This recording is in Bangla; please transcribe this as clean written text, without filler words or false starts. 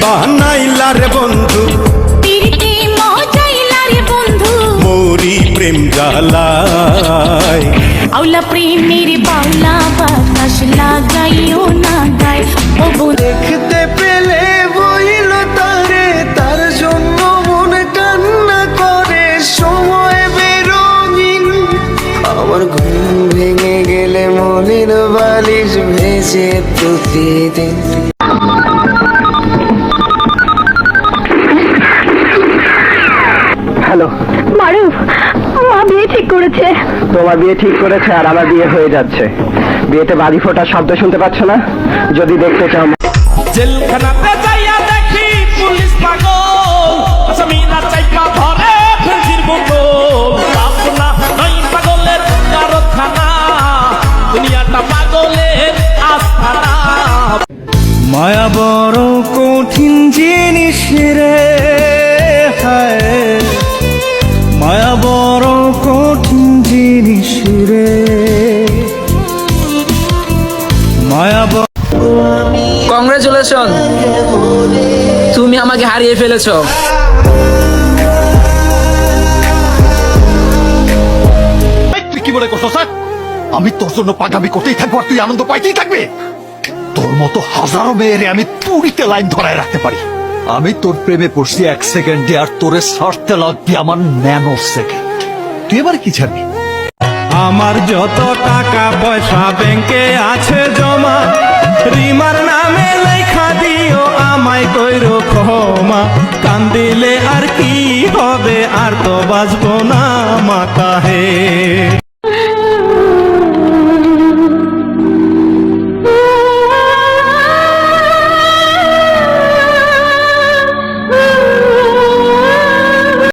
বানাইলা রে বন্ধু, পিরিতি মজাইলা রে বন্ধু, মোরি প্রেম জ্বালায়। আউলা প্রেমের বাউলা বাতাস লাগাইও না গায়, ও বন্ধু দেখতে পেলে বইল তারে, তার জন্য মন কান্না করে, সময় বেরঙিন। আমার ঘুম ভেঙে গেলে মনের বালিশ ভেসে প্রতিদিন। হ্যালো মারুফ, মা বিয়ে ঠিক করেছে। তোমার বিয়ে ঠিক করেছে আর আমার বিয়ে হয়ে যাচ্ছে। বিয়েতে বাড়ি ফোটার শব্দ শুনতে পাচ্ছ না? যদি দেখতে চাও জেলখানাতে যাইয়া দেখি পুলিশ পাগল, আসামিরা চাইপা ধরে ফেন্সির বোতল। পাবনা নয় পাগলের কারখানা, দুনিয়াটা পাগলের আস্তানা। মায়া বড় কঠিন জিনিস রে, হায় মায়া বড় কঠিন জিনিস রে, মায়া কংগ্রেচুলেশন, তুমি আমাকে হারিয়ে ফেলেছো। তুই কি মনে করছো স্যার আমি তোর জন্য পাগামি করতেই থাকবো আর তুই আনন্দ পাইতেই থাকবে? তোর মতো হাজারো মেয়েরে আমি তুড়িতে লাইন ধরায় রাখতে পারি। আমি তোর প্রেমে পড়ছি 1 সেকেন্ডে, আর তোরে ছাড়তে লাগবে আমার ন্যানো সেকেন্ড। তুই এবার কি ছাড়বি? আমার যত টাকা পয়সা ব্যাংকে আছে জমা, রিমার নামে লেখা দিও আমায় কইরো ক্ষমা। কান্দিলে আর কি হবে, আর তো বাঁচবো না মা কাহে।